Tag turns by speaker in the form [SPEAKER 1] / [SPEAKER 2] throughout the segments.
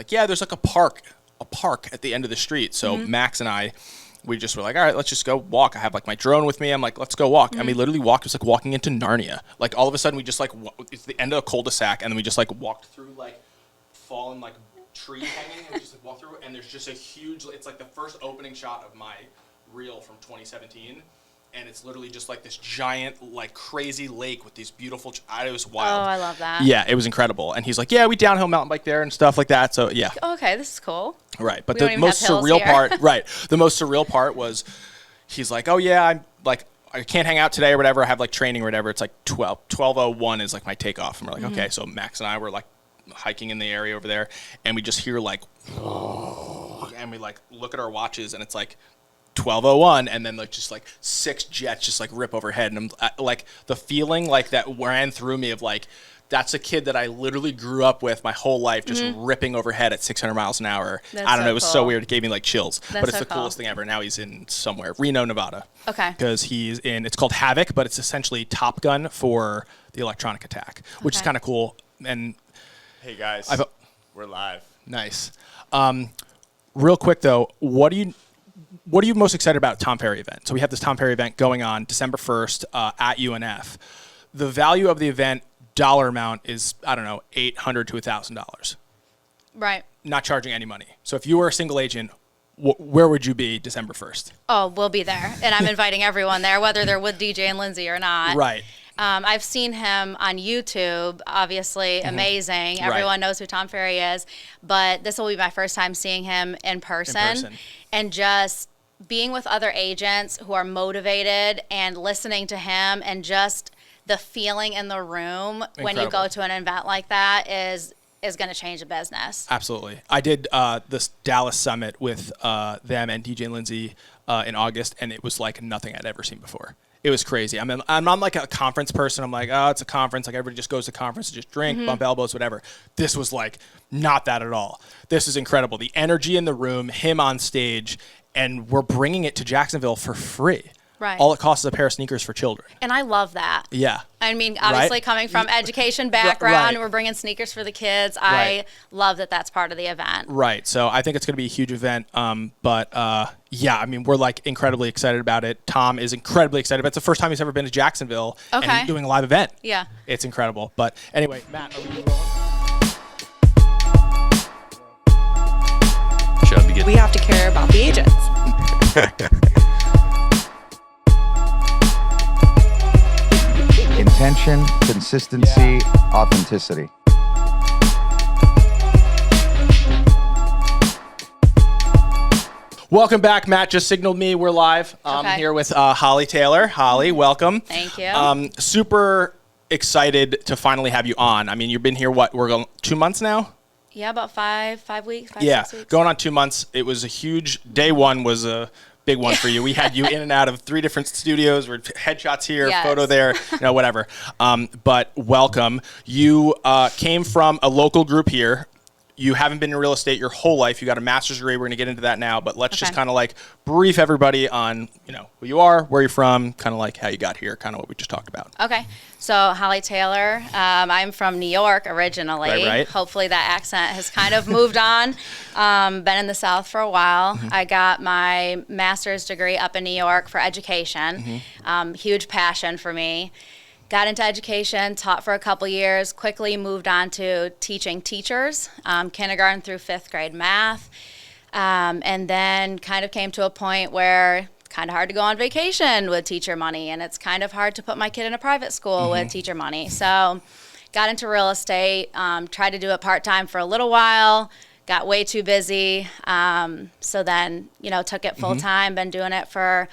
[SPEAKER 1] like, yeah, there's like a park at the end of the street. So Max and I, we just were like, all right, let's just go walk. I have like my drone with me. I'm like, let's go walk. And we literally walked. It was like walking into Narnia. Like all of a sudden we just like, it's the end of a cul-de-sac. And then we just like walked through like fallen like tree hanging. And we just like walked through. And there's just a huge, it's like the first opening shot of my reel from 2017. And it's literally just like this giant, like crazy lake with these beautiful, it was wild.
[SPEAKER 2] Oh, I love that.
[SPEAKER 1] Yeah, it was incredible. And he's like, yeah, we downhill mountain bike there and stuff like that. So yeah.
[SPEAKER 2] Okay, this is cool.
[SPEAKER 1] Right. But the most surreal part, the most surreal part was he's like, oh yeah, I'm like, I can't hang out today or whatever. I have like training or whatever. It's like 12:01 is like my takeoff. And we're like, okay. So Max and I were like hiking in the area over there. And we just hear like, and we like look at our watches and it's like 12:01, and then like just like 6 jets just like rip overhead, and I'm like the feeling like that ran through me of like that's a kid that I literally grew up with my whole life, just ripping overhead at 600 miles an hour. I don't know, it was so weird. It gave me like chills, but it's the coolest thing ever. Now he's in somewhere, Reno, Nevada. Okay. Because he's in, it's called Havoc, but it's essentially Top Gun for the electronic attack, which is kind of cool. And
[SPEAKER 3] hey guys, we're live.
[SPEAKER 1] Nice. Real quick though, what are you most excited about at Tom Ferry event? So we have this Tom Ferry event going on December 1st at UNF. The value of the event, dollar amount, is, I don't know, $800 to $1,000.
[SPEAKER 2] Right.
[SPEAKER 1] Not charging any money. So if you were a single agent, where would you be December 1st?
[SPEAKER 2] Oh, we'll be there. And I'm inviting everyone there, whether they're with DJ&Lindsey or not.
[SPEAKER 1] Right.
[SPEAKER 2] I've seen him on YouTube, obviously amazing. Everyone knows who Tom Ferry is. But this will be my first time seeing him in person. And just being with other agents who are motivated and listening to him, and just the feeling in the room when you go to an event like that is going to change the business.
[SPEAKER 1] Absolutely. I did this Dallas summit with them and DJ&Lindsey in August, and it was like nothing I'd ever seen before. It was crazy. I mean, I'm not like a conference person. I'm like, oh, it's a conference. Like everybody just goes to conference to just drink, bump elbows, whatever. This was like not that at all. This is incredible. The energy in the room, him on stage, and we're bringing it to Jacksonville for free.
[SPEAKER 2] Right.
[SPEAKER 1] All it costs is a pair of sneakers for children.
[SPEAKER 2] And I love that.
[SPEAKER 1] Yeah.
[SPEAKER 2] I mean, obviously coming from education background, we're bringing sneakers for the kids. I love that that's part of the event. Right.
[SPEAKER 1] So I think it's going to be a huge event. Yeah, I mean, we're like incredibly excited about it. Tom is incredibly excited. It's the first time he's ever been to Jacksonville and he's doing a live event.
[SPEAKER 2] Yeah.
[SPEAKER 1] It's incredible. But anyway, Matt, are we rolling?
[SPEAKER 4] We have to care about the agents.
[SPEAKER 5] Intention, consistency, authenticity.
[SPEAKER 1] Welcome back. Matt just signaled me. We're live. I'm here with Holly Taylor. Holly, welcome.
[SPEAKER 2] Thank you.
[SPEAKER 1] Super excited to finally have you on. I mean, you've been here, we're going 2 months now?
[SPEAKER 2] Yeah, about 5 weeks, 6 weeks.
[SPEAKER 1] Going on 2 months. It was a huge, day one was a big one for you. We had you in and out of 3 different studios. We're headshots here, photo there, whatever. But welcome. You came from a local group here. You haven't been in real estate your whole life. You got a master's degree. We're going to get into that now. But let's just kind of like brief everybody on, who you are, where you're from, kind of like how you got here, kind of what we just talked about.
[SPEAKER 2] Okay. So Holly Taylor, I'm from New York originally.
[SPEAKER 1] Right.
[SPEAKER 2] Hopefully that accent has kind of moved on. Been in the South for a while. I got my master's degree up in New York for education. Huge passion for me. Got into education, taught for a couple years, quickly moved on to teaching teachers, kindergarten through 5th grade math, and then kind of came to a point where it's kind of hard to go on vacation with teacher money, and it's kind of hard to put my kid in a private school with teacher money. So got into real estate, tried to do it part-time for a little while, got way too busy, so then, took it full-time, been doing it for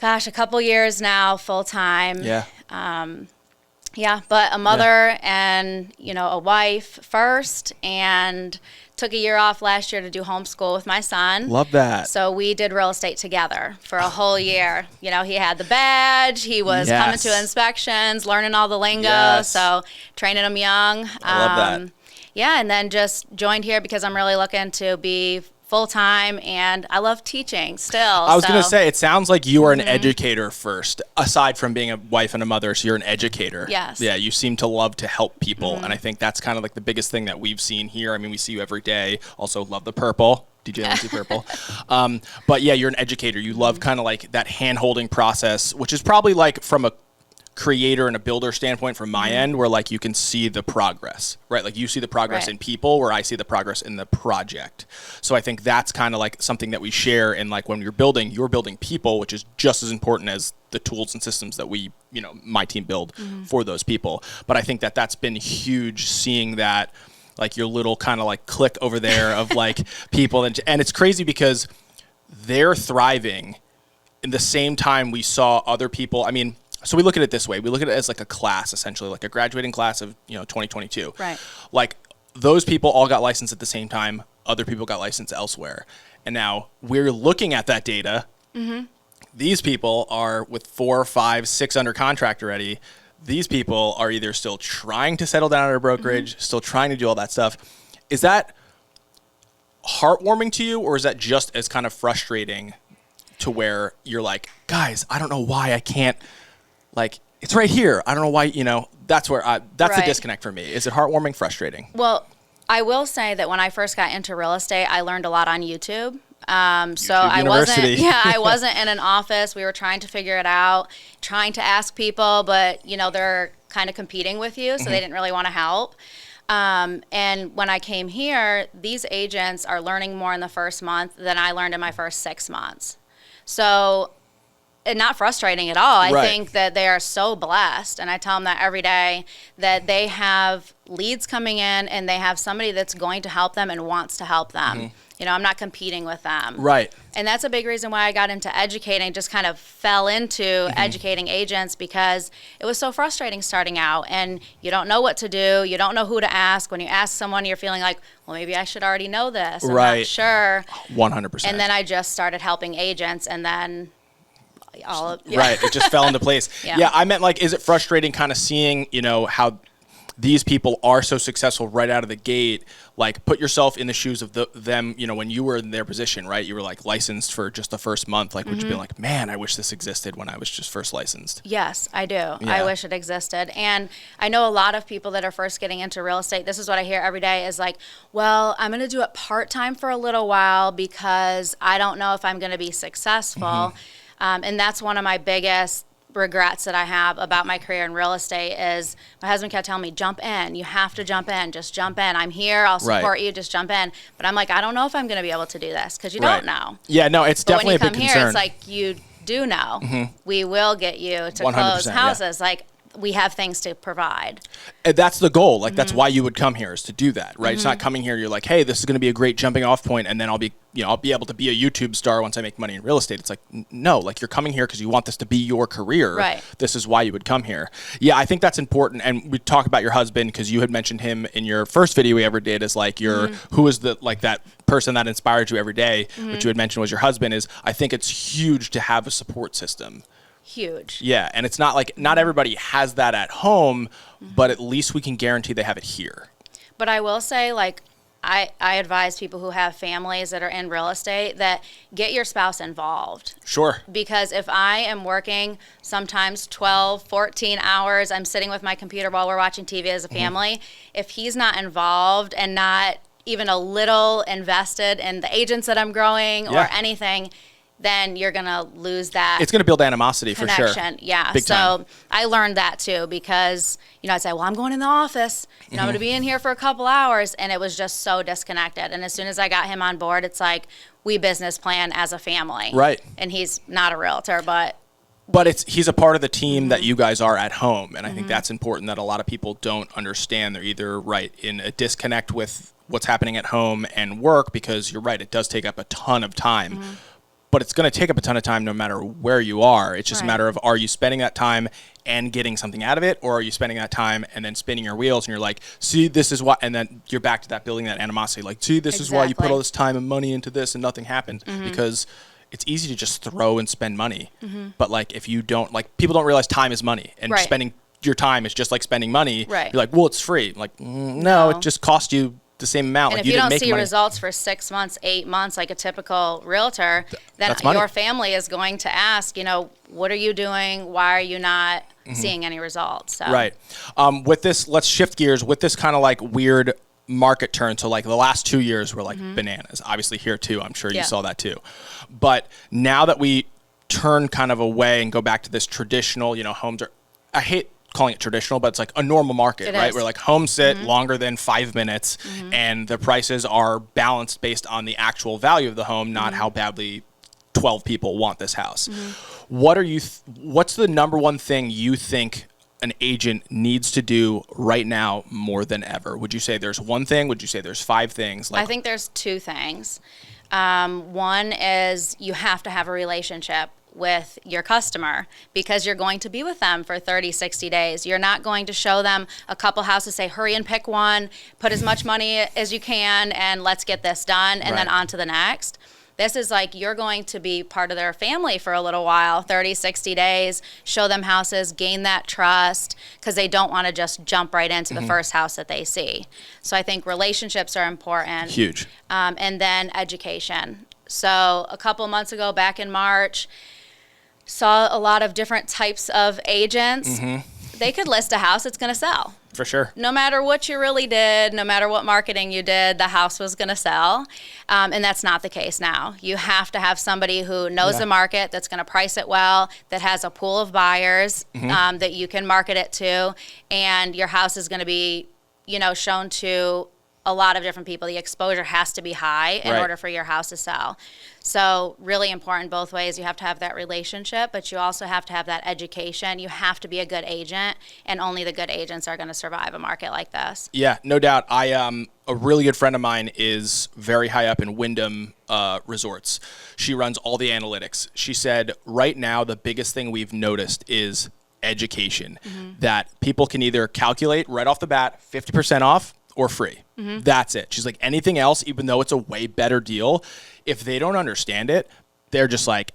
[SPEAKER 2] a couple years now, full-time. But a mother and, a wife first, and took a year off last year to do homeschool with my son.
[SPEAKER 1] Love that.
[SPEAKER 2] So we did real estate together for a whole year. He had the badge. He was coming to inspections, learning all the lingo. So training him young.
[SPEAKER 1] I love that.
[SPEAKER 2] Yeah, and then just joined here because I'm really looking to be full-time, and I love teaching still.
[SPEAKER 1] I was going to say, it sounds like you are an educator first, aside from being a wife and a mother, so you're an educator.
[SPEAKER 2] Yes.
[SPEAKER 1] Yeah, you seem to love to help people, and I think that's kind of like the biggest thing that we've seen here. I mean, we see you every day. Also love the purple. DJ&Lindsey Purple. But yeah, you're an educator. You love kind of like that hand-holding process, which is probably like from a creator and a builder standpoint from my end, where like you can see the progress, right? Like you see the progress in people, where I see the progress in the project. So I think that's kind of like something that we share. And like when you're building people, which is just as important as the tools and systems that we, my team build for those people. But I think that that's been huge, seeing that like your little kind of like click over there of like people. And it's crazy because they're thriving in the same time we saw other people. I mean, so we look at it this way. We look at it as like a class, essentially, like a graduating class of, 2022.
[SPEAKER 2] Right.
[SPEAKER 1] Like those people all got licensed at the same time. Other people got licensed elsewhere. And now we're looking at that data. These people are with 4, 5, 6 under contract already. These people are either still trying to settle down at a brokerage, still trying to do all that stuff. Is that heartwarming to you, or is that just as kind of frustrating to where you're like, guys, I don't know why I can't, like, it's right here. I don't know why, that's where that's the disconnect for me. Is it heartwarming, frustrating?
[SPEAKER 2] Well, I will say that when I first got into real estate, I learned a lot on YouTube. So I wasn't in an office. We were trying to figure it out, trying to ask people, but they're kind of competing with you. So they didn't really want to help. And when I came here, these agents are learning more in the first month than I learned in my first 6 months. So and not frustrating at all. I think that they are so blessed, and I tell them that every day, that they have leads coming in and they have somebody that's going to help them and wants to help them. I'm not competing with them.
[SPEAKER 1] Right.
[SPEAKER 2] And that's a big reason why I got into educating, just kind of fell into educating agents, because it was so frustrating starting out, and you don't know what to do. You don't know who to ask. When you ask someone, you're feeling like, well, maybe I should already know this. I'm not sure.
[SPEAKER 1] 100%.
[SPEAKER 2] And then I just started helping agents, and then
[SPEAKER 1] Right. It just fell into place. Yeah. I meant, like, is it frustrating kind of seeing, how these people are so successful right out of the gate? Like, put yourself in the shoes of them, when you were in their position, right? You were like licensed for just the first month. Like, would you be like, man, I wish this existed when I was just first licensed?
[SPEAKER 2] Yes, I do. Yeah. I wish it existed. And I know a lot of people that are first getting into real estate. This is what I hear every day is like, well, I'm going to do it part-time for a little while because I don't know if I'm going to be successful. And that's one of my biggest regrets that I have about my career in real estate is my husband kept telling me, jump in. You have to jump in. Just jump in. I'm here. I'll support you. Just jump in. But I'm like, I don't know if I'm going to be able to do this, because you don't know.
[SPEAKER 1] Yeah, no, it's definitely a big concern.
[SPEAKER 2] When you come here, it's like, you do know. We will get you to close houses. Like, we have things to provide.
[SPEAKER 1] And that's the goal. Like, that's why you would come here, is to do that, right? It's not coming here, you're like, hey, this is going to be a great jumping off point, and then I'll be able to be a YouTube star once I make money in real estate. It's like, no, like, you're coming here because you want this to be your career.
[SPEAKER 2] Right.
[SPEAKER 1] This is why you would come here. Yeah, I think that's important. And we talk about your husband, because you had mentioned him in your first video we ever did, as like your, who was the, like, that person that inspired you every day, which you had mentioned was your husband. Is, I think it's huge to have a support system.
[SPEAKER 2] Huge.
[SPEAKER 1] Yeah, and it's not like, not everybody has that at home, but at least we can guarantee they have it here.
[SPEAKER 2] But I will say, like, I advise people who have families that are in real estate that get your spouse involved.
[SPEAKER 1] Sure.
[SPEAKER 2] Because if I am working sometimes 12, 14 hours, I'm sitting with my computer while we're watching TV as a family, if he's not involved and not even a little invested in the agents that I'm growing or anything, then you're going to lose that.
[SPEAKER 1] It's going to build animosity
[SPEAKER 2] connection.
[SPEAKER 1] For sure.
[SPEAKER 2] Yeah.
[SPEAKER 1] Big time.
[SPEAKER 2] So I learned that too, because, I'd say, well, I'm going in the office, I'm going to be in here for a couple hours. And it was just so disconnected. And as soon as I got him on board, it's like, we business plan as a family.
[SPEAKER 1] Right.
[SPEAKER 2] And he's not a realtor, but
[SPEAKER 1] he's a part of the team that you guys are at home. And I think that's important, that a lot of people don't understand. They're either in a disconnect with what's happening at home and work, because you're right, it does take up a ton of time. But it's going to take up a ton of time no matter where you are. It's just a matter of, are you spending that time and getting something out of it, or are you spending that time and then spinning your wheels and you're like, see, this is why, and then you're back to that building that animosity, like, see, this is why you put all this time and money into this and nothing happened. Because it's easy to just throw and spend money. But like, if you don't, like, people don't realize time is money, and spending your time is just like spending money.
[SPEAKER 2] Right.
[SPEAKER 1] You're like, well, it's free. Like, no, it just costs you the same amount.
[SPEAKER 2] And
[SPEAKER 1] like
[SPEAKER 2] if you don't
[SPEAKER 1] didn't
[SPEAKER 2] see
[SPEAKER 1] make money.
[SPEAKER 2] results for 6 months, 8 months, like a typical realtor, then
[SPEAKER 1] That's money.
[SPEAKER 2] your family is going to ask, what are you doing? Why are you not seeing any results? So.
[SPEAKER 1] Right. With this, let's shift gears. With this kind of like weird market turn, so like the last 2 years were like bananas. Obviously here too, I'm sure you saw that too. But now that we turn kind of away and go back to this traditional, homes are, I hate calling it traditional, but it's like a normal market, right? Where like homes sit longer than 5 minutes and the prices are balanced based on the actual value of the home, not how badly 12 people want this house. What's the number one thing you think an agent needs to do right now more than ever? Would you say there's one thing? Would you say there's 5 things?
[SPEAKER 2] I think there's 2 things. One is you have to have a relationship with your customer because you're going to be with them for 30, 60 days. You're not going to show them a couple houses, say, hurry and pick one, put as much money as you can, and let's get this done, and then on to the next. This is like you're going to be part of their family for a little while, 30, 60 days, show them houses, gain that trust, because they don't want to just jump right into the first house that they see. So I think relationships are important.
[SPEAKER 1] Huge.
[SPEAKER 2] And then education. So a couple months ago, back in March, saw a lot of different types of agents. They could list a house, it's going to sell.
[SPEAKER 1] For sure.
[SPEAKER 2] No matter what you really did, no matter what marketing you did, the house was going to sell. And that's not the case now. You have to have somebody who knows the market, that's going to price it well, that has a pool of buyers that you can market it to, and your house is going to be, shown to a lot of different people. The exposure has to be high in order for your house to sell. So really important both ways. You have to have that relationship, but you also have to have that education. You have to be a good agent, and only the good agents are going to survive a market like this.
[SPEAKER 1] Yeah, no doubt. A really good friend of mine is very high up in Wyndham Resorts. She runs all the analytics. She said right now the biggest thing we've noticed is education, that people can either calculate right off the bat 50% off or free. That's it. She's like, anything else, even though it's a way better deal, if they don't understand it, they're just like,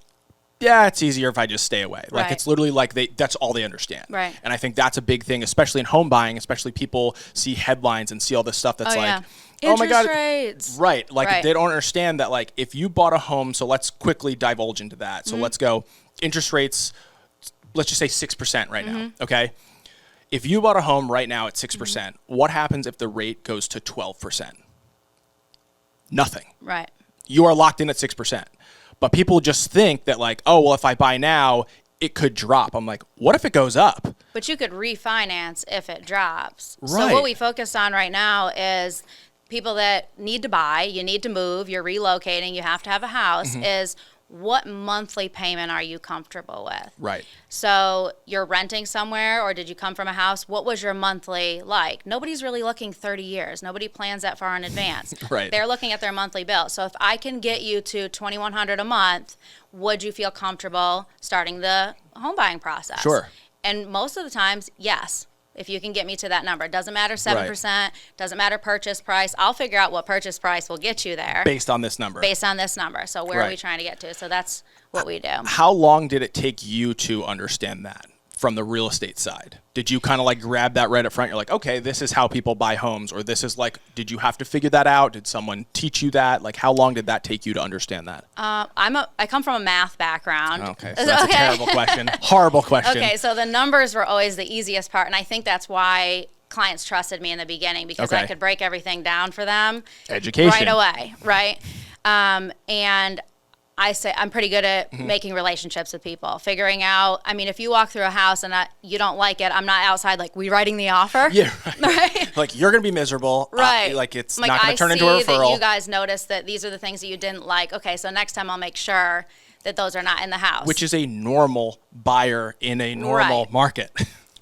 [SPEAKER 1] yeah, it's easier if I just stay away. Like it's literally like that's all they understand.
[SPEAKER 2] Right.
[SPEAKER 1] And I think that's a big thing, especially in home buying, especially people see headlines and see all this stuff that's oh my God.
[SPEAKER 2] Rates.
[SPEAKER 1] Right. Like they don't understand that, like, if you bought a home, so let's quickly divulge into that. So let's go interest rates, let's just say 6% right now. Okay. If you bought a home right now at 6%, what happens if the rate goes to 12%? Nothing.
[SPEAKER 2] Right.
[SPEAKER 1] You are locked in at 6%. But people just think that, like, oh, well, if I buy now, it could drop. I'm like, what if it goes up?
[SPEAKER 2] But you could refinance if it drops.
[SPEAKER 1] Right.
[SPEAKER 2] So what we focus on right now is people that need to buy, you need to move, you're relocating, you have to have a house, is what monthly payment are you comfortable with?
[SPEAKER 1] Right.
[SPEAKER 2] So you're renting somewhere, or did you come from a house? What was your monthly like? Nobody's really looking 30 years. Nobody plans that far in advance.
[SPEAKER 1] Right.
[SPEAKER 2] They're looking at their monthly bill. So if I can get you to $2,100 a month, would you feel comfortable starting the home buying process?
[SPEAKER 1] Sure.
[SPEAKER 2] And most of the times, yes. If you can get me to that number. It doesn't matter 7%, doesn't matter purchase price. I'll figure out what purchase price will get you there.
[SPEAKER 1] Based on this number.
[SPEAKER 2] Based on this number. So where are we trying to get to? So that's what we do.
[SPEAKER 1] How long did it take you to understand that from the real estate side? Did you kind of like grab that right up front? You're like, okay, this is how people buy homes, or this is like, did you have to figure that out? Did someone teach you that? Like, how long did that take you to understand that?
[SPEAKER 2] I come from a math background.
[SPEAKER 1] Okay, so that's a terrible question. Horrible question.
[SPEAKER 2] Okay, so the numbers were always the easiest part, and I think that's why clients trusted me in the beginning, because I could break everything down for them.
[SPEAKER 1] Education.
[SPEAKER 2] Right away, right? And I say I'm pretty good at making relationships with people, figuring out. I mean, if you walk through a house and you don't like it, I'm not outside like, we writing the offer.
[SPEAKER 1] Yeah, right. Like, you're gonna be miserable.
[SPEAKER 2] Right.
[SPEAKER 1] Like, it's not gonna turn into a referral.
[SPEAKER 2] I see that you guys noticed that these are the things that you didn't like. Okay, so next time I'll make sure that those are not in the house.
[SPEAKER 1] Which is a normal buyer in a normal market.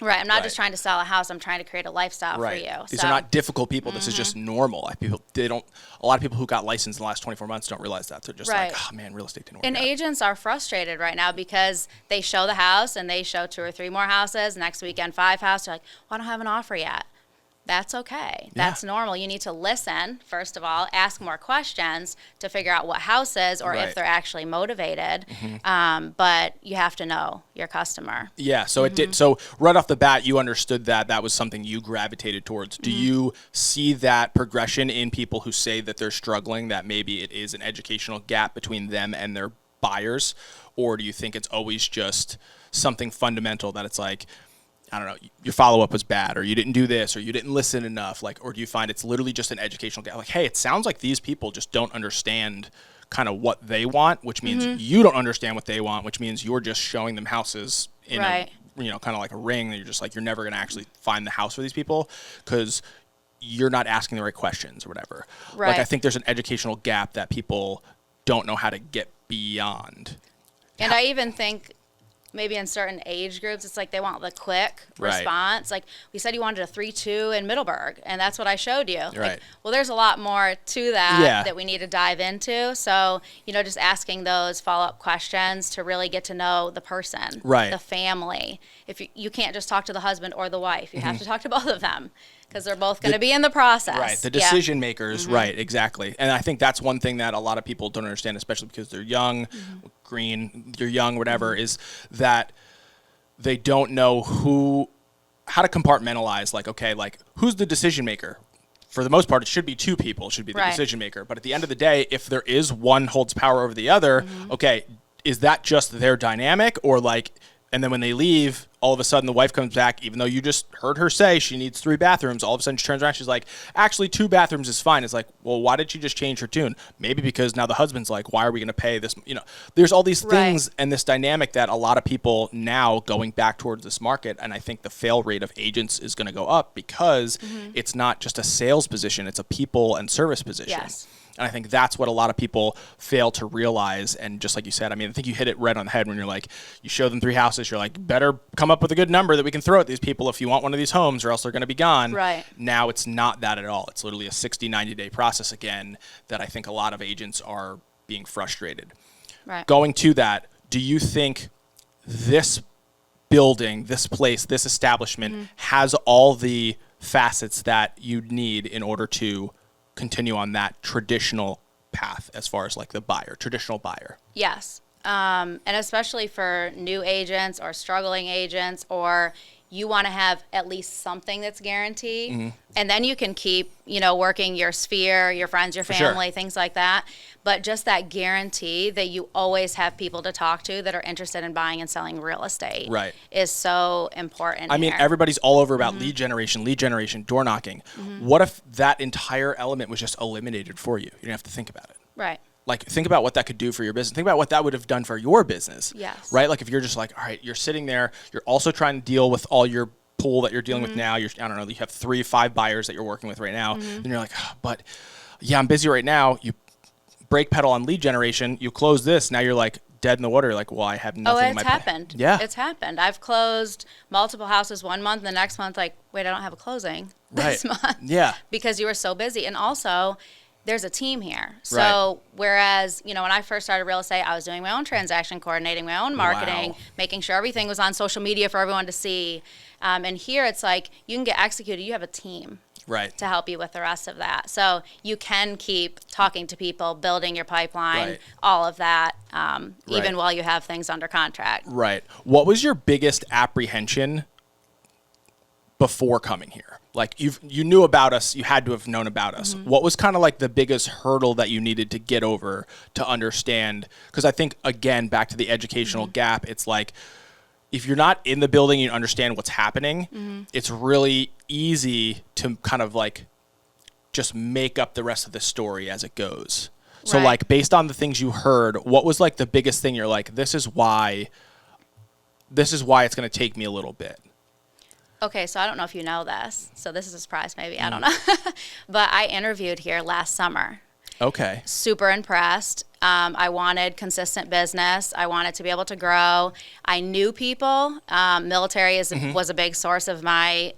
[SPEAKER 2] Right. I'm not just trying to sell a house. I'm trying to create a lifestyle for you.
[SPEAKER 1] These are not difficult people. This is just normal. Like, a lot of people who got licensed in the last 24 months don't realize that. They're just like, oh man, real estate didn't work out.
[SPEAKER 2] And agents are frustrated right now because they show the house and they show 2 or 3 more houses. Next weekend, 5 houses. They're like, well, I don't have an offer yet. that's okay. That's normal. You need to listen, first of all, ask more questions to figure out what house is or if they're actually motivated. But you have to know your customer.
[SPEAKER 1] Yeah, so it did. So right off the bat, you understood that was something you gravitated towards. Do you see that progression in people who say that they're struggling, that maybe it is an educational gap between them and their buyers? Or do you think it's always just something fundamental that it's like, I don't know, your follow-up was bad, or you didn't do this, or you didn't listen enough, like, or do you find it's literally just an educational gap? Like, hey, it sounds like these people just don't understand kind of what they want, which means you don't understand what they want, which means you're just showing them houses in a, kind of like a ring that you're just like, you're never going to actually find the house for these people because you're not asking the right questions or whatever. Like, I think there's an educational gap that people don't know how to get beyond.
[SPEAKER 2] And I even think maybe in certain age groups, it's like they want the quick response. Like, we said you wanted a 3-2 in Middleburg, and that's what I showed you. Like, well, there's a lot more to that that we need to dive into. So, just asking those follow-up questions to really get to know the person, the family. If you can't just talk to the husband or the wife. You have to talk to both of them because they're both going to be in the process.
[SPEAKER 1] Right, the decision makers, right, exactly. And I think that's one thing that a lot of people don't understand, especially because they're young, green, you're young, whatever, is that they don't know how to compartmentalize, like, okay, like, who's the decision maker? For the most part, it should be two people, should be the decision maker. But at the end of the day, if there is one holds power over the other, okay, is that just their dynamic, or like, and then when they leave, all of a sudden the wife comes back, even though you just heard her say she needs 3 bathrooms, all of a sudden she turns around, she's like, actually 2 bathrooms is fine. It's like, well, why did she just change her tune? Maybe because now the husband's like, why are we going to pay this? There's all these things and this dynamic that a lot of people now going back towards this market, and I think the fail rate of agents is going to go up because it's not just a sales position, it's a people and service position. Yes. And I think that's what a lot of people fail to realize. And just like you said, I mean, I think you hit it right on the head when you're like, you show them 3 houses, you're like, better come up with a good number that we can throw at these people if you want one of these homes, or else they're going to be gone. Right. Now it's not that at all. It's literally a 60, 90-day process again that I think a lot of agents are being frustrated. Right. Going to that, do you think this building, this place, this establishment has all the facets that you need in order to continue on that traditional path as far as like the traditional buyer? Yes. And especially for new agents or struggling agents, or you want to have at least something that's guaranteed. And then you can keep, working your sphere, your friends, your family, things like that. But just that guarantee that you always have people to talk to that are interested in buying and selling real estate is so important. I mean, everybody's all over about lead generation, door knocking. What if that entire element was just eliminated for you? You didn't have to think about it. Right. Like, think about what that could do for your business. Think about what that would have done for your business. Yes. Right? Like, if you're just like, all right, you're sitting there, you're also trying to deal with all your pool that you're dealing with now. I don't know, you have 3, 5 buyers that you're working with right now. And you're like, but yeah, I'm busy right now. You brake pedal on lead generation, you close this, now you're like dead in the water. You're like, well, I have nothing in my
[SPEAKER 2] happened. Yeah. It's happened. I've closed multiple houses one month, the next month, like, wait, I don't have a closing this month. Yeah. Because you were so busy. And also, there's a team here. So whereas, when I first started real estate, I was doing my own transaction coordinating, my own marketing, making sure everything was on social media for everyone to see. And here it's like, you can get executed. You have a team to help you with the rest of that. So you can keep talking to people, building your pipeline, all of that, even while you have things under contract. Right.
[SPEAKER 1] What was your biggest apprehension before coming here? Like, you knew about us, you had to have known about us. What was kind of like the biggest hurdle that you needed to get over to understand? Because I think, again, back to the educational gap, it's like, if you're not in the building, you understand what's happening, it's really easy to kind of like just make up the rest of the story as it goes. So like, based on the things you heard, what was like the biggest thing you're like, this is why it's going to take me a little bit?
[SPEAKER 2] Okay, so I don't know if you know this. So this is a surprise maybe, I don't know. But I interviewed here last summer. Okay. Super impressed. I wanted consistent business. I wanted to be able to grow. I knew people. Military was a big source of my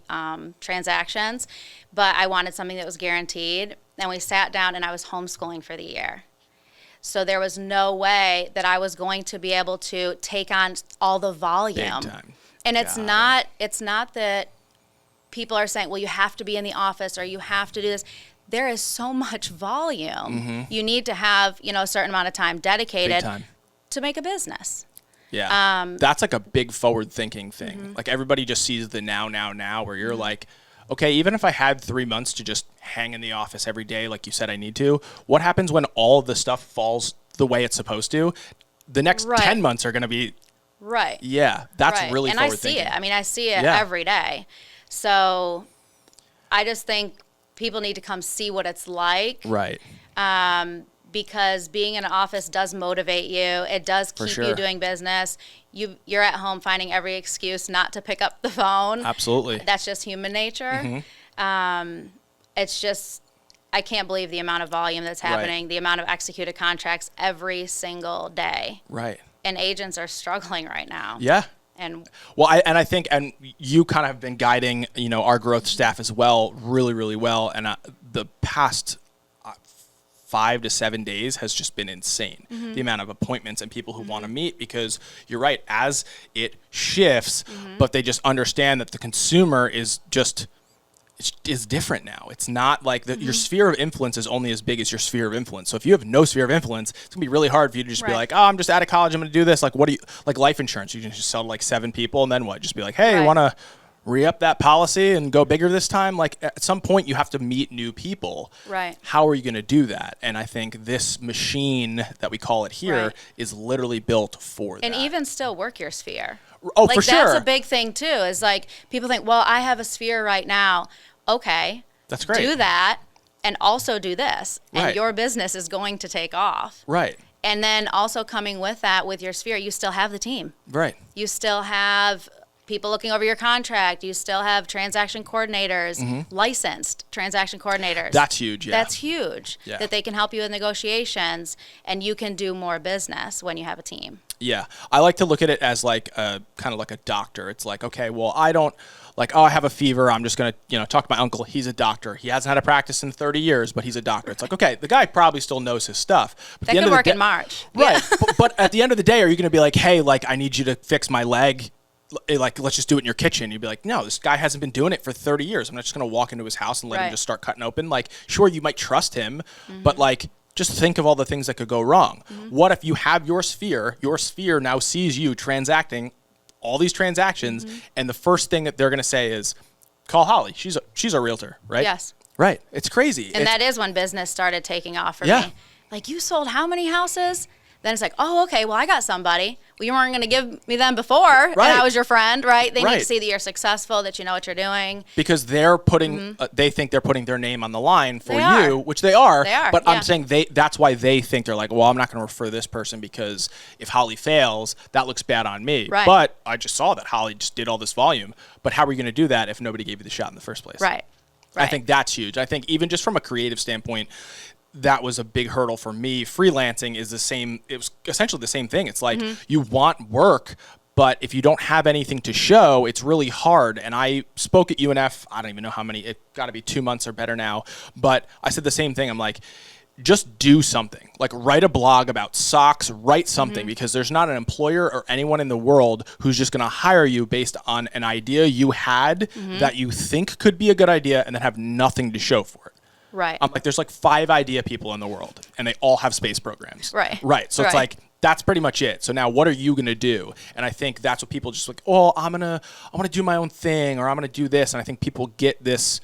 [SPEAKER 2] transactions, but I wanted something that was guaranteed. And we sat down, and I was homeschooling for the year. So there was no way that I was going to be able to take on all the volume. Big time. And it's not that people are saying, well, you have to be in the office or you have to do this. There is so much volume. You need to have, a certain amount of time dedicated to make a business.
[SPEAKER 1] Yeah. That's like a big forward thinking thing. Like everybody just sees the now, where you're like, okay, even if I had 3 months to just hang in the office every day, like you said I need to, what happens when all of the stuff falls the way it's supposed to? The next 10 months are going to be.
[SPEAKER 2] Right.
[SPEAKER 1] Yeah. That's really
[SPEAKER 2] and
[SPEAKER 1] forward
[SPEAKER 2] thinking.
[SPEAKER 1] And I see
[SPEAKER 2] it. I see it every day. So I just think people need to come see what it's like.
[SPEAKER 1] Right.
[SPEAKER 2] Because being in an office does motivate you. It does keep you doing business. You're at home finding every excuse not to pick up the phone.
[SPEAKER 1] Absolutely.
[SPEAKER 2] That's just human nature. It's just, I can't believe the amount of volume that's happening, the amount of executed contracts every single day.
[SPEAKER 1] Right.
[SPEAKER 2] And agents are struggling right now.
[SPEAKER 1] Yeah.
[SPEAKER 2] And
[SPEAKER 1] I think, and you kind of have been guiding, our growth staff as well, really, really well. And the past 5 to 7 days has just been insane. The amount of appointments and people who want to meet, because you're right, as it shifts, but they just understand that the consumer is different now. It's not like your sphere of influence is only as big as your sphere of influence. So if you have no sphere of influence, it's gonna be really hard for you to just be like, oh, I'm just out of college, I'm gonna do this. Like, what do you, like life insurance, you can just sell to like 7 people and then what? Just be like, hey, want to re-up that policy and go bigger this time? Like at some point you have to meet new people.
[SPEAKER 2] Right.
[SPEAKER 1] How are you gonna do that? And I think this machine that we call it here is literally built for that.
[SPEAKER 2] And even still work your sphere.
[SPEAKER 1] Oh,
[SPEAKER 2] like,
[SPEAKER 1] for sure.
[SPEAKER 2] That's a big thing too, is like people think, well, I have a sphere right now. Okay,
[SPEAKER 1] that's great.
[SPEAKER 2] Do that and also do this, and your business is going to take off.
[SPEAKER 1] Right.
[SPEAKER 2] And then also coming with that, with your sphere, you still have the team.
[SPEAKER 1] Right.
[SPEAKER 2] You still have people looking over your contract. You still have transaction coordinators, licensed transaction coordinators.
[SPEAKER 1] That's huge. Yeah.
[SPEAKER 2] That's huge. Yeah. That they can help you with negotiations, and you can do more business when you have a team.
[SPEAKER 1] Yeah. I like to look at it as like kind of like a doctor. It's like, okay, well, I don't like, oh, I have a fever. I'm just going to, talk to my uncle. He's a doctor. He hasn't had a practice in 30 years, but he's a doctor. It's like, okay, the guy probably still knows his stuff. But
[SPEAKER 2] that could work in March.
[SPEAKER 1] Right. but at the end of the day, are you going to be like, hey, like, I need you to fix my leg? Like, let's just do it in your kitchen. You'd be like, no, this guy hasn't been doing it for 30 years. I'm not just going to walk into his house and let him just start cutting open. Like, sure, you might trust him, but like, just think of all the things that could go wrong. What if you have your sphere now sees you transacting all these transactions, and the first thing that they're going to say is, call Holly. She's a realtor, right?
[SPEAKER 2] Yes.
[SPEAKER 1] Right. It's crazy.
[SPEAKER 2] And that is when business started taking off for me. Like, you sold how many houses? Then it's like, oh, okay, well, I got somebody. Well, you weren't going to give me them before, and I was your friend, right? They need to see that you're successful, that you know what you're doing.
[SPEAKER 1] Because they're putting, they think they're putting their name on the line for you, which they are.
[SPEAKER 2] They are,
[SPEAKER 1] but I'm saying that's why they think they're like, well, I'm not going to refer this person because if Holly fails, that looks bad on me.
[SPEAKER 2] Right.
[SPEAKER 1] But I just saw that Holly just did all this volume. But how are you going to do that if nobody gave you the shot in the first place?
[SPEAKER 2] Right.
[SPEAKER 1] I think that's huge. I think even just from a creative standpoint, that was a big hurdle for me. Freelancing is the same. It was essentially the same thing. It's like you want work, but if you don't have anything to show, it's really hard. And I spoke at UNF, I don't even know how many, it got to be 2 months or better now. But I said the same thing. I'm like, just do something. Like, write a blog about socks, write something, because there's not an employer or anyone in the world who's just going to hire you based on an idea you had that you think could be a good idea and then have nothing to show for it.
[SPEAKER 2] Right.
[SPEAKER 1] I'm like, there's like 5 idea people in the world, and they all have space programs.
[SPEAKER 2] Right.
[SPEAKER 1] Right. So it's like, that's pretty much it. So now what are you going to do? And I think that's what people just like, oh, I want to do my own thing, or I'm going to do this. And I think people get this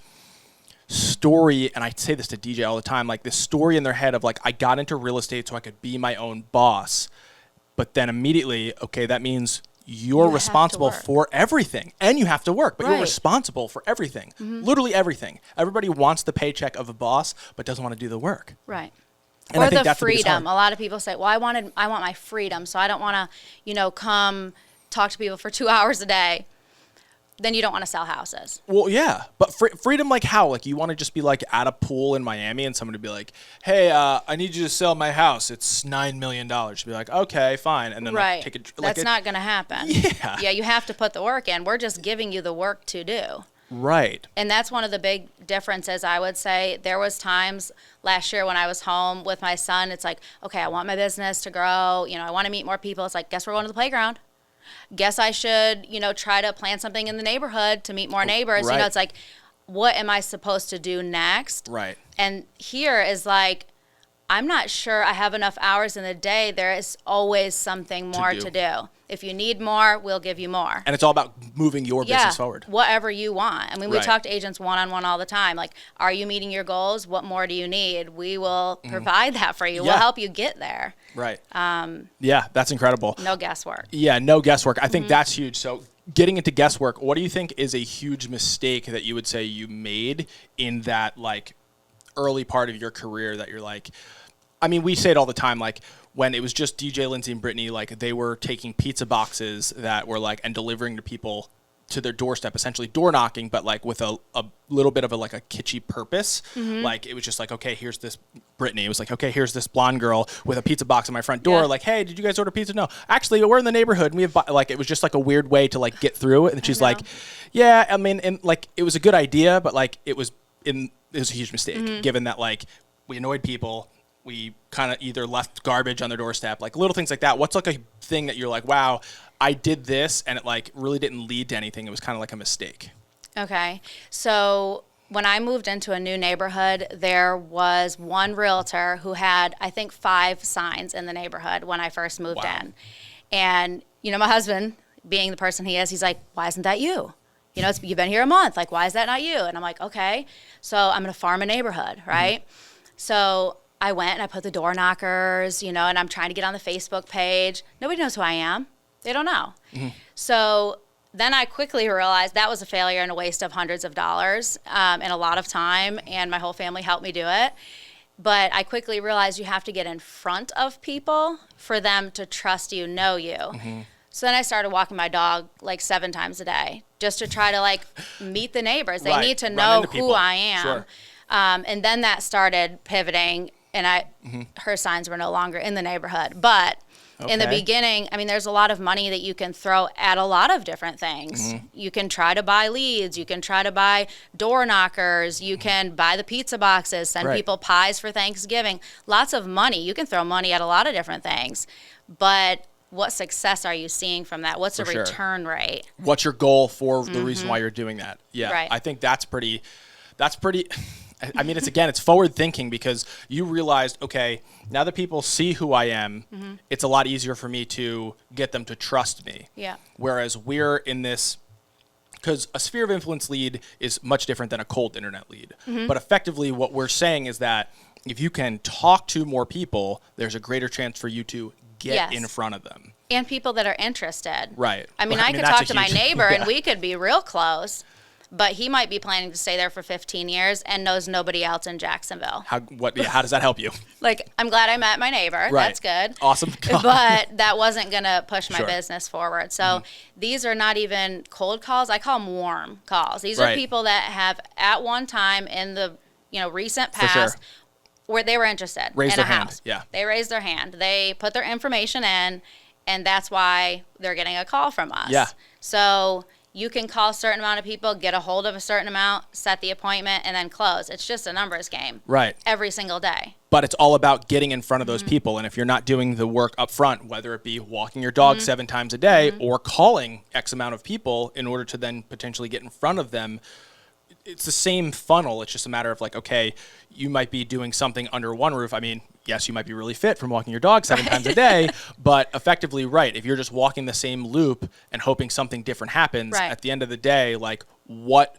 [SPEAKER 1] story, and I say this to DJ all the time, like this story in their head of like, I got into real estate so I could be my own boss. But then immediately, okay, that means you're responsible for everything, and you have to work, but you're responsible for everything, literally everything. Everybody wants the paycheck of a boss, but doesn't want to do the work.
[SPEAKER 2] Right.
[SPEAKER 1] And
[SPEAKER 2] or
[SPEAKER 1] I think
[SPEAKER 2] the freedom. A lot of people say, well, I want my freedom, so I don't want to, come talk to people for 2 hours a day. Then you don't want to sell houses.
[SPEAKER 1] Well, yeah, but freedom, like how? Like, you want to just be like at a pool in Miami and someone to be like, hey, I need you to sell my house. It's $9 million. You'd be like, okay, fine. And then like, take it.
[SPEAKER 2] That's not going to happen.
[SPEAKER 1] Yeah.
[SPEAKER 2] Yeah, you have to put the work in. We're just giving you the work to do.
[SPEAKER 1] Right.
[SPEAKER 2] And that's one of the big differences, I would say. There was times last year when I was home with my son, it's like, okay, I want my business to grow. I want to meet more people. It's like, guess we're going to the playground. Guess I should, try to plant something in the neighborhood to meet more neighbors.
[SPEAKER 1] Right.
[SPEAKER 2] It's like, what am I supposed to do next?
[SPEAKER 1] Right.
[SPEAKER 2] And here is like, I'm not sure I have enough hours in the day. There is always something more to do. If you need more, we'll give you more.
[SPEAKER 1] And it's all about moving your business forward.
[SPEAKER 2] Whatever you want. I mean, we
[SPEAKER 1] Right.
[SPEAKER 2] talk to agents one-on-one all the time. Like, are you meeting your goals? What more do you need? We will provide that for you.
[SPEAKER 1] Yeah.
[SPEAKER 2] We'll help you get there.
[SPEAKER 1] Right. Yeah, that's incredible.
[SPEAKER 2] No guesswork.
[SPEAKER 1] Yeah, no guesswork. I think that's huge. So getting into guesswork, what do you think is a huge mistake that you would say you made in that like early part of your career that you're like, I mean, we say it all the time, like when it was just DJ&Lindsey and Brittany, like they were taking pizza boxes that were like, and delivering to people to their doorstep, essentially door knocking, but like with a little bit of a kitschy purpose. Like it was just like, okay, here's this Brittany. It was like, okay, here's this blonde girl with a pizza box at my front door.
[SPEAKER 2] Yeah.
[SPEAKER 1] Like, hey, did you guys order pizza? No, actually we're in the neighborhood and we have, like, it was just like a weird way to like get through it. And she's like, yeah, I mean, and like, it was a good idea, but like it was a huge mistake given that like we annoyed people. We kind of either left garbage on their doorstep, like little things like that. What's like a thing that you're like, wow, I did this and it like really didn't lead to anything. It was kind of like a mistake.
[SPEAKER 2] Okay. So when I moved into a new neighborhood, there was one realtor who had, I think, 5 signs in the neighborhood when I first moved in. And, my husband, being the person he is, he's like, why isn't that you? You've been here a month. Like, why is that not you? And I'm like, okay. So I'm going to farm a neighborhood, right? So I went and I put the door knockers, and I'm trying to get on the Facebook page. Nobody knows who I am. They don't know. So then I quickly realized that was a failure and a waste of hundreds of dollars and a lot of time, and my whole family helped me do it. But I quickly realized you have to get in front of people for them to trust you, know you. So then I started walking my dog like 7 times a day just to try to like meet the neighbors. They need to know who I am.
[SPEAKER 1] Sure.
[SPEAKER 2] And then that started pivoting, and her signs were no longer in the neighborhood. But in the beginning, I mean, there's a lot of money that you can throw at a lot of different things. You can try to buy leads. You can try to buy door knockers. You can buy the pizza boxes, send people pies for Thanksgiving. Lots of money. You can throw money at a lot of different things. But what success are you seeing from that? What's the return rate?
[SPEAKER 1] What's your goal for the reason why you're doing that? Yeah,
[SPEAKER 2] Right.
[SPEAKER 1] I think that's pretty, I mean, it's forward thinking because you realized, okay, now that people see who I am, it's a lot easier for me to get them to trust me.
[SPEAKER 2] Yeah.
[SPEAKER 1] Whereas we're in this, because a sphere of influence lead is much different than a cold internet lead. But effectively what we're saying is that if you can talk to more people, there's a greater chance for you to get in front of them.
[SPEAKER 2] And people that are interested.
[SPEAKER 1] Right.
[SPEAKER 2] I mean, I could talk to my neighbor and we could be real close, but he might be planning to stay there for 15 years and knows nobody else in Jacksonville.
[SPEAKER 1] How does that help you?
[SPEAKER 2] Like, I'm glad I met my neighbor.
[SPEAKER 1] Right.
[SPEAKER 2] That's good.
[SPEAKER 1] Awesome.
[SPEAKER 2] But that wasn't going to push my business forward. So these are not even cold calls. I call them warm calls. These are people that have at one time in the recent past where they were interested
[SPEAKER 1] Raise
[SPEAKER 2] in
[SPEAKER 1] their
[SPEAKER 2] a
[SPEAKER 1] hand.
[SPEAKER 2] house.
[SPEAKER 1] Yeah.
[SPEAKER 2] They raised their hand. They put their information in, and that's why they're getting a call from us.
[SPEAKER 1] Yeah.
[SPEAKER 2] So you can call a certain amount of people, get a hold of a certain amount, set the appointment, and then close. It's just a numbers game.
[SPEAKER 1] Right.
[SPEAKER 2] Every single day.
[SPEAKER 1] But it's all about getting in front of those people. And if you're not doing the work up front, whether it be walking your dog 7 times a day or calling X amount of people in order to then potentially get in front of them, it's the same funnel. It's just a matter of like, okay, you might be doing something under one roof. I mean, yes, you might be really fit from walking your dog 7 times a day, but effectively, if you're just walking the same loop and hoping something different happens, at the end of the day, like what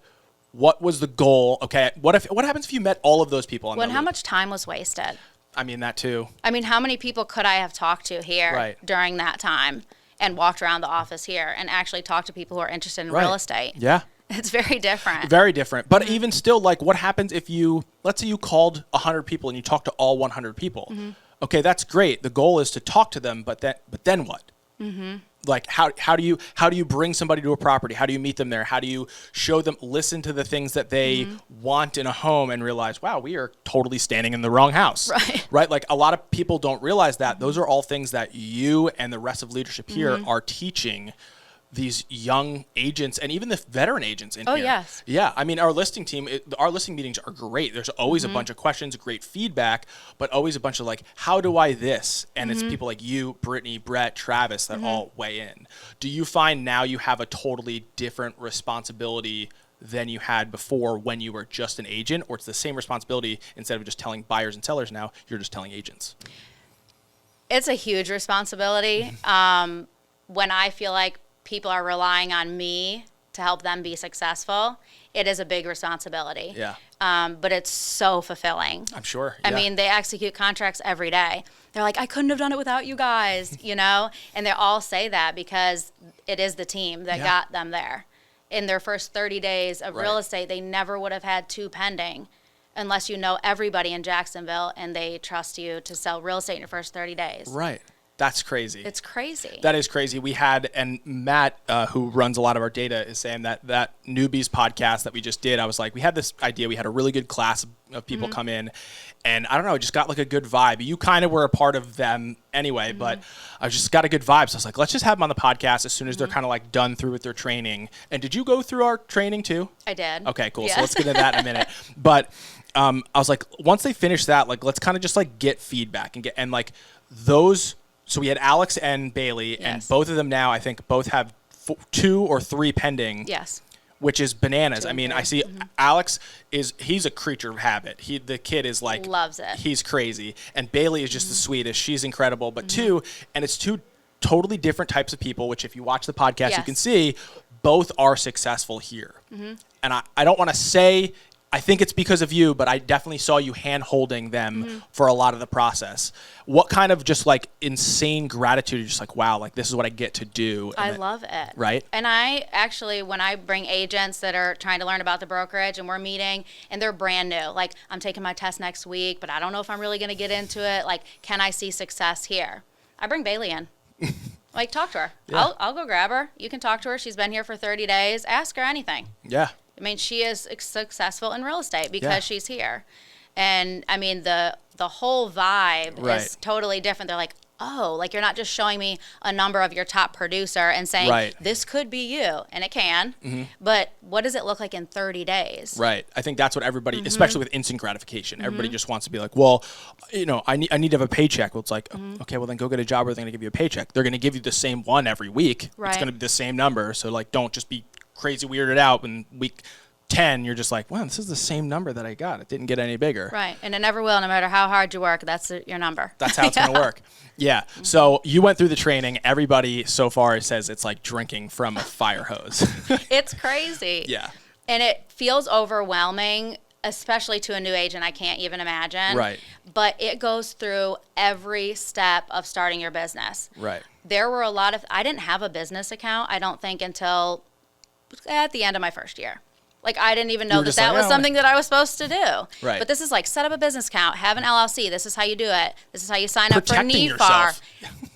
[SPEAKER 1] was the goal? Okay, what happens if you met all of those people on that loop?
[SPEAKER 2] How much time was wasted?
[SPEAKER 1] I mean, that too.
[SPEAKER 2] I mean, how many people could I have talked to here during that time and walked around the office here and actually talked to people who are interested in real estate?
[SPEAKER 1] Yeah.
[SPEAKER 2] It's very different.
[SPEAKER 1] Very different. But even still, like, what happens if let's say you called 100 people and you talked to all 100 people? Okay, that's great. The goal is to talk to them, but then what? Like, how do you bring somebody to a property? How do you meet them there? How do you show them, listen to the things that they want in a home and realize, wow, we are totally standing in the wrong house. Right? Like, a lot of people don't realize that. Those are all things that you and the rest of leadership here are teaching these young agents and even the veteran agents in
[SPEAKER 2] Oh,
[SPEAKER 1] here.
[SPEAKER 2] yes.
[SPEAKER 1] Yeah. I mean, our listing team, our listing meetings are great. There's always a bunch of questions, great feedback, but always a bunch of like, how do I this? And it's people like you, Brittany, Brett, Travis that all weigh in. Do you find now you have a totally different responsibility than you had before when you were just an agent, or it's the same responsibility instead of just telling buyers and sellers now, you're just telling agents?
[SPEAKER 2] It's a huge responsibility. When I feel like people are relying on me to help them be successful, it is a big responsibility.
[SPEAKER 1] Yeah.
[SPEAKER 2] But it's so fulfilling.
[SPEAKER 1] I'm sure.
[SPEAKER 2] I mean, they execute contracts every day. They're like, I couldn't have done it without you guys, you know? And they all say that because it is the team that got them there. In their first 30 days of real estate, they never would have had 2 pending unless you know everybody in Jacksonville and they trust you to sell real estate in your first 30 days.
[SPEAKER 1] Right. That's crazy.
[SPEAKER 2] It's crazy.
[SPEAKER 1] That is crazy. We had, and Matt, who runs a lot of our data, is saying that Newbies podcast that we just did, I was like, we had this idea. We had a really good class of people come in, and I don't know, it just got like a good vibe. You kind of were a part of them anyway, but I just got a good vibe. So I was like, let's just have them on the podcast as soon as they're kind of like done through with their training. And did you go through our training too?
[SPEAKER 2] I did.
[SPEAKER 1] Okay, cool.
[SPEAKER 2] Yeah.
[SPEAKER 1] So let's get into that in a minute. But I was like, once they finish that, like, let's kind of just like get feedback and like those. So we had Alex and Bailey, and both of them now, I think, both have 2 or 3 pending.
[SPEAKER 2] Yes.
[SPEAKER 1] Which is bananas. I mean, I see Alex he's a creature of habit. The kid is like,
[SPEAKER 2] loves it.
[SPEAKER 1] He's crazy. And Bailey is just the sweetest. She's incredible. But it's 2 totally different types of people, which if you watch the podcast, you can see both are successful here. And I don't want to say, I think it's because of you, but I definitely saw you hand-holding them for a lot of the process. What kind of just like insane gratitude, just like, wow, like this is what I get to do.
[SPEAKER 2] I love it.
[SPEAKER 1] Right?
[SPEAKER 2] And I actually, when I bring agents that are trying to learn about the brokerage and we're meeting and they're brand new, like I'm taking my test next week, but I don't know if I'm really going to get into it. Like, can I see success here? I bring Bailey in. Like, talk to her. Yeah. I'll go grab her. You can talk to her. She's been here for 30 days. Ask her anything. Yeah. I mean, she is successful in real estate because she's here. And, I mean, the whole vibe is totally different. They're like, oh, like you're not just showing me a number of your top producer and saying, this could be you. And it can. But what does it look like in 30 days? Right. I think that's what everybody, especially with instant gratification, everybody just wants to be like, well, you know, I need to have a paycheck. Well, it's like, okay, well, then go get a job where they're going to give you a paycheck. They're going to give you the same one every week. Right. It's going to be the same number. So, like, don't just be crazy weirded out when week 10 you're just like, wow, this is the same number that I got. It didn't get any bigger. Right. And it never will, no matter how hard you work. That's your number. That's how it's going to work. Yeah. So you went through the training. Everybody so far says it's like drinking from a fire hose. It's crazy. Yeah. And it feels overwhelming, especially to a new agent. I can't even imagine. Right. But it goes through every step of starting your business. Right. There were I didn't have a business account, I don't think, until at the end of my first year. Like, I didn't even know that was something that I was supposed to do. Right. But this is like, set up a business account, have an LLC. This is how you do it. This is how you sign up for NEFAR.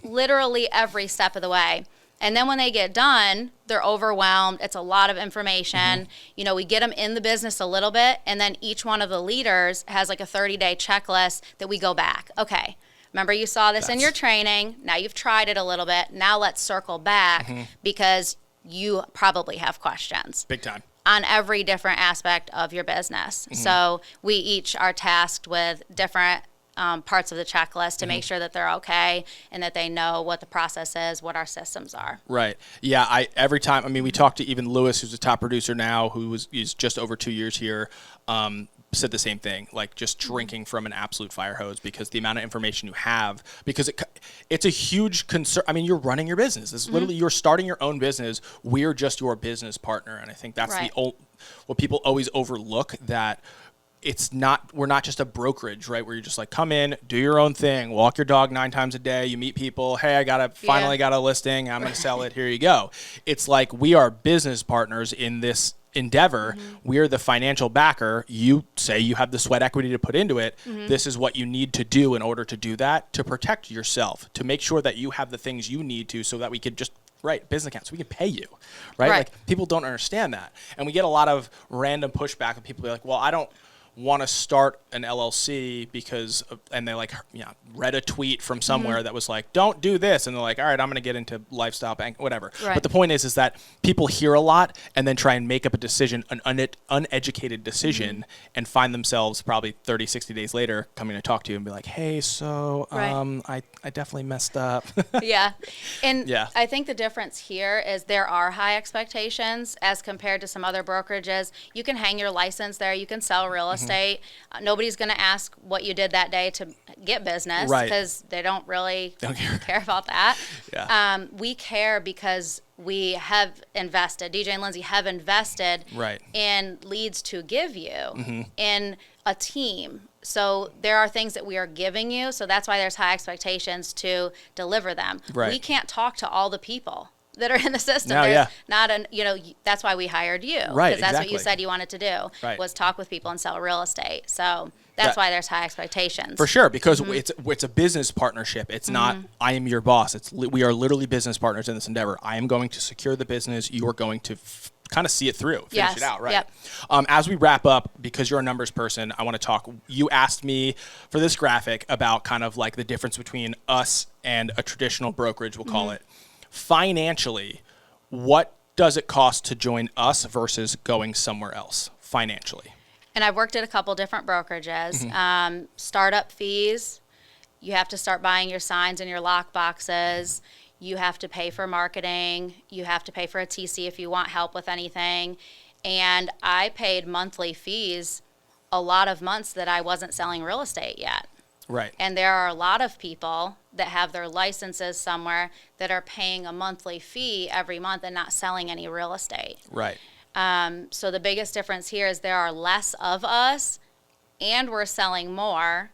[SPEAKER 2] Literally every step of the way. And then when they get done, they're overwhelmed. It's a lot of information. You know, we get them in the business a little bit, and then each one of the leaders has like a 30-day checklist that we go back. Okay. Remember, you saw this in your training. Now you've tried it a little bit. Now let's circle back because you probably have questions. Big time. On every different aspect of your business. So we each are tasked with different parts of the checklist to make sure that they're okay and that they know what the process is, what our systems are. Right. Yeah. Every time, I mean, we talked to even Lewis, who's a top producer now, he's just over 2 years here. Said the same thing, like just drinking from an absolute fire hose because the amount of information you have, because it's a huge concern. I mean, you're running your business. It's literally, you're starting your own business. We're just your business partner. And I think that's what people always overlook, that we're not just a brokerage, right? Where you're just like, come in, do your own thing, walk your dog 9 times a day. You meet people. Hey, I finally got a listing. I'm going to sell it. Here you go. It's like, we are business partners in this endeavor. We're the financial backer. You say you have the sweat equity to put into it. This is what you need to do in order to do that, to protect yourself, to make sure that you have the things you need to, so that we could just business accounts, we can pay you, right? Like, people don't understand that. And we get a lot of random pushback of people be like, well,
[SPEAKER 1] want to start an LLC because, and they read a tweet from somewhere that was like, don't do this. And they're like, all right, I'm going to get into lifestyle bank, whatever.
[SPEAKER 2] Right.
[SPEAKER 1] But the point is that people hear a lot and then try and make up a decision, an uneducated decision, and find themselves probably 30, 60 days later coming to talk to you and be like, hey, so I definitely messed up.
[SPEAKER 2] Yeah. And
[SPEAKER 1] Yeah.
[SPEAKER 2] I think the difference here is there are high expectations as compared to some other brokerages. You can hang your license there. You can sell real estate. Nobody's going to ask what you did that day to get business because they don't really care about that.
[SPEAKER 1] Yeah.
[SPEAKER 2] We care because we have invested, DJ&Lindsey have invested in leads to give you in a team. So there are things that we are giving you. So that's why there's high expectations to deliver them.
[SPEAKER 1] Right.
[SPEAKER 2] We can't talk to all the people that are in the system.
[SPEAKER 1] No,
[SPEAKER 2] There's not that's why we hired you.
[SPEAKER 1] Right,
[SPEAKER 2] Because that's what
[SPEAKER 1] exactly.
[SPEAKER 2] you said you wanted to do, was talk with people and sell real estate. So that's why there's high expectations.
[SPEAKER 1] For sure, because it's a business partnership. It's not, I am your boss. We are literally business partners in this endeavor. I am going to secure the business. You are going to kind of see it through, finish it out, right?
[SPEAKER 2] Yep.
[SPEAKER 1] As we wrap up, because you're a numbers person, I want to talk. You asked me for this graphic about kind of like the difference between us and a traditional brokerage, we'll call it. Financially, what does it cost to join us versus going somewhere else financially?
[SPEAKER 2] And I've worked at a couple different brokerages. Startup fees, you have to start buying your signs and your lock boxes. You have to pay for marketing. You have to pay for a TC if you want help with anything. And I paid monthly fees a lot of months that I wasn't selling real estate yet.
[SPEAKER 1] Right.
[SPEAKER 2] And there are a lot of people that have their licenses somewhere that are paying a monthly fee every month and not selling any real estate.
[SPEAKER 1] Right.
[SPEAKER 2] So the biggest difference here is there are less of us and we're selling more,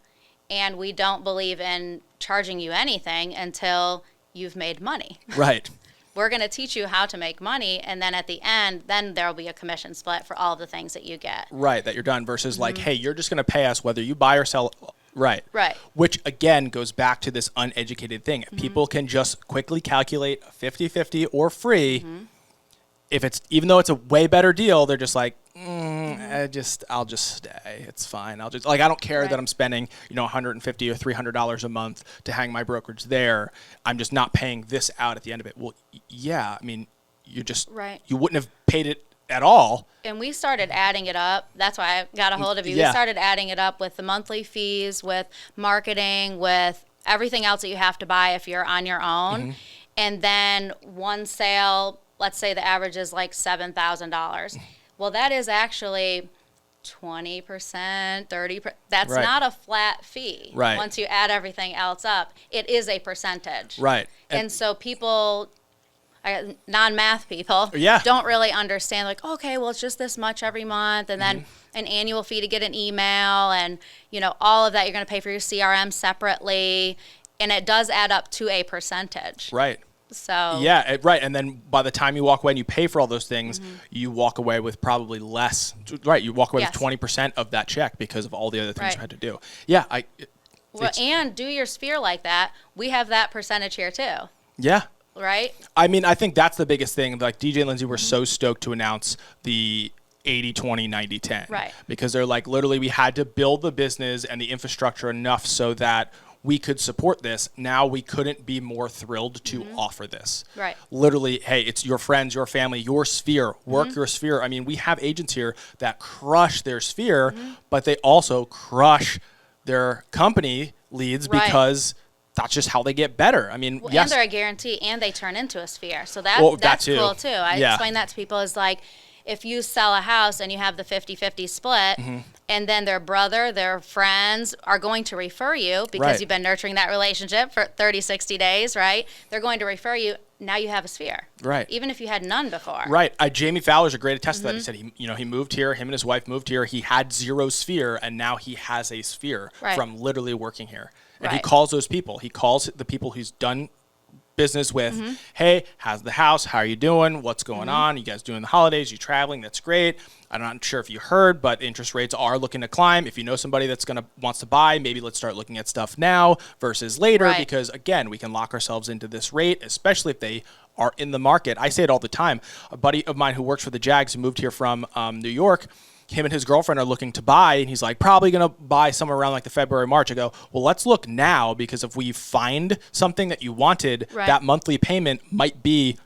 [SPEAKER 2] and we don't believe in charging you anything until you've made money.
[SPEAKER 1] Right.
[SPEAKER 2] We're going to teach you how to make money, and then at the end, then there'll be a commission split for all the things that you get.
[SPEAKER 1] Right, that you're done versus like, hey, you're just going to pay us whether you buy or sell. Right.
[SPEAKER 2] Right.
[SPEAKER 1] Which, again, goes back to this uneducated thing. People can just quickly calculate 50-50 or free. If it's, even though it's a way better deal, they're just like, I'll just stay. It's fine. I don't care that I'm spending, $150 or $300 a month to hang my brokerage there. I'm just not paying this out at the end of it. Well, yeah, I mean, you wouldn't have paid it at all.
[SPEAKER 2] And we started adding it up. That's why I got a hold of you.
[SPEAKER 1] Yeah.
[SPEAKER 2] We started adding it up with the monthly fees, with marketing, with everything else that you have to buy if you're on your own. And then one sale, let's say the average is like $7,000. Well, that is actually 20%, 30%. That's not a flat fee.
[SPEAKER 1] Right.
[SPEAKER 2] Once you add everything else up, it is a percentage.
[SPEAKER 1] Right.
[SPEAKER 2] And so people, non-math people, don't really understand, like, okay, well, it's just this much every month, and then an annual fee to get an email, and, all of that. You're going to pay for your CRM separately, and it does add up to a percentage.
[SPEAKER 1] Right.
[SPEAKER 2] So
[SPEAKER 1] yeah, right. And then by the time you walk away and you pay for all those things, you walk away with probably less. Right. You walk away with 20% of that check because of all the other things you had to do. Yeah.
[SPEAKER 2] And do your sphere like that. We have that percentage here too.
[SPEAKER 1] Yeah.
[SPEAKER 2] Right.
[SPEAKER 1] I mean, I think that's the biggest thing. Like DJ&Lindsey were so stoked to announce the 80-20, 90-10.
[SPEAKER 2] Right.
[SPEAKER 1] Because they're like, literally, we had to build the business and the infrastructure enough so that we could support this. Now we couldn't be more thrilled to offer this.
[SPEAKER 2] Right.
[SPEAKER 1] Literally, hey, it's your friends, your family, your sphere. Work your sphere. I mean, we have agents here that crush their sphere, but they also crush their company leads because that's just how they get better. I mean,
[SPEAKER 2] well,
[SPEAKER 1] yes.
[SPEAKER 2] And they're a guarantee, and they turn into a sphere. So that's cool too. I explain that to people is like, if you sell a house and you have the 50-50 split, and then their brother, their friends are going to refer you because you've been nurturing that relationship for 30, 60 days, right? They're going to refer you. Now you have a sphere. Right. Even if you had none before.
[SPEAKER 1] Right. Jamie Fowler's a great attest to that. He said he moved here, him and his wife moved here. He had zero sphere, and now he has a sphere from literally working here. And he calls those people. He calls the people he's done business with, hey, how's the house? How are you doing? What's going on? You guys doing the holidays? You traveling? That's great. I'm not sure if you heard, but interest rates are looking to climb. If you know somebody that's wants to buy, maybe let's start looking at stuff now versus later, because again, we can lock ourselves into this rate, especially if they are in the market. I say it all the time. A buddy of mine who works for the Jags, who moved here from New York, him and his girlfriend are looking to buy, and he's like, probably going to buy somewhere around like the February, March. I go, well, let's look now, because if we find something that you wanted, that monthly payment might be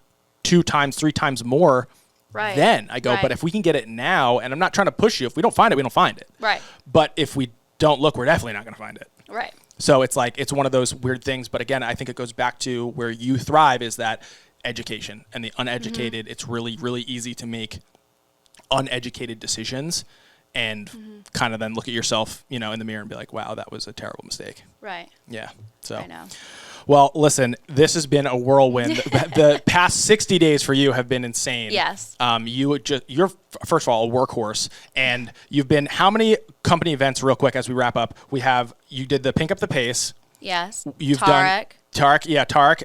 [SPEAKER 1] 2 times, 3 times more. Right. Then I go, but if we can get it now, and I'm not trying to push you. If we don't find it, we don't find it.
[SPEAKER 2] Right.
[SPEAKER 1] But if we don't look, we're definitely not going to find it.
[SPEAKER 2] Right.
[SPEAKER 1] So it's like, it's one of those weird things. But again, I think it goes back to where you thrive is that education, and the uneducated, it's really, really easy to make uneducated decisions and kind of then look at yourself, in the mirror and be like, wow, that was a terrible mistake.
[SPEAKER 2] Right.
[SPEAKER 1] Yeah. So
[SPEAKER 2] I know.
[SPEAKER 1] Well, listen, this has been a whirlwind. The past 60 days for you have been insane.
[SPEAKER 2] Yes.
[SPEAKER 1] You're first of all a workhorse, and you've been how many company events? Real quick, as we wrap up, you did the Pink Up the Pace.
[SPEAKER 2] Yes.
[SPEAKER 1] You've done Tarek. Yeah, Tarek.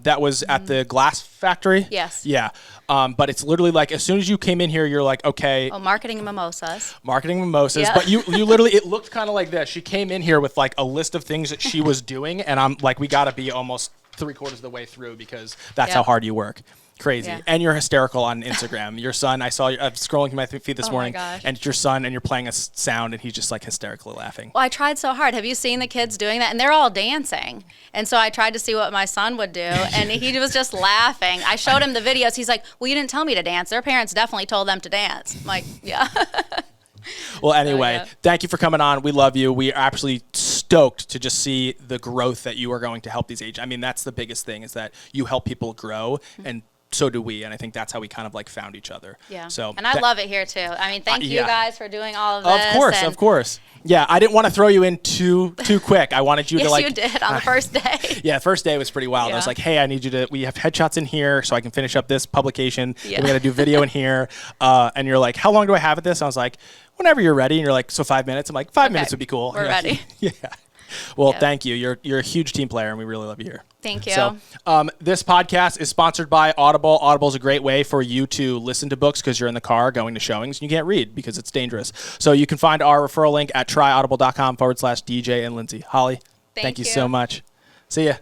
[SPEAKER 1] That was at the glass factory.
[SPEAKER 2] Yes.
[SPEAKER 1] Yeah. But it's literally like as soon as you came in here, you're like, okay.
[SPEAKER 2] Oh, marketing mimosas.
[SPEAKER 1] Yeah. But you literally, it looked kind of like this. She came in here with like a list of things that she was doing, and I'm like, we got to be almost 3/4 of the way through because that's how hard you work. Crazy. Yeah. And you're hysterical on Instagram. Your son, I saw you scrolling through my feed this morning, and it's your son, and you're playing a sound, and he's just like hysterically laughing.
[SPEAKER 2] Well, I tried so hard. Have you seen the kids doing that? And they're all dancing. And so I tried to see what my son would do, and he was just laughing. I showed him the videos. He's like, well, you didn't tell me to dance. Their parents definitely told them to dance. I'm like, yeah.
[SPEAKER 1] Well, anyway, thank you for coming on. We love you. We are absolutely stoked to just see the growth that you are going to help these agents. I mean, that's the biggest thing is that you help people grow, and so do we, and I think that's how we kind of like found each other.
[SPEAKER 2] Yeah.
[SPEAKER 1] So,
[SPEAKER 2] and I love it here too. I mean, thank you guys for doing all of this.
[SPEAKER 1] Of course. Yeah, I didn't want to throw you in too quick. I wanted you to like.
[SPEAKER 2] Yes, you did on the first day.
[SPEAKER 1] Yeah, the first day was pretty wild. I was like, hey, I need you to. We have headshots in here, so I can finish up this publication. Yeah. We got to do video in here, and you're like, how long do I have at this? I was like, whenever you're ready. And you're like, so 5 minutes. I'm like, 5 minutes would be cool.
[SPEAKER 2] We're ready.
[SPEAKER 1] Yeah. Well, thank you. You're a huge team player, and we really love you here.
[SPEAKER 2] Thank you.
[SPEAKER 1] So, this podcast is sponsored by Audible. Audible is a great way for you to listen to books because you're in the car going to showings and you can't read because it's dangerous. So you can find our referral link at tryaudible.com/DJ and Lindsey. Holly, thank you so much. See ya.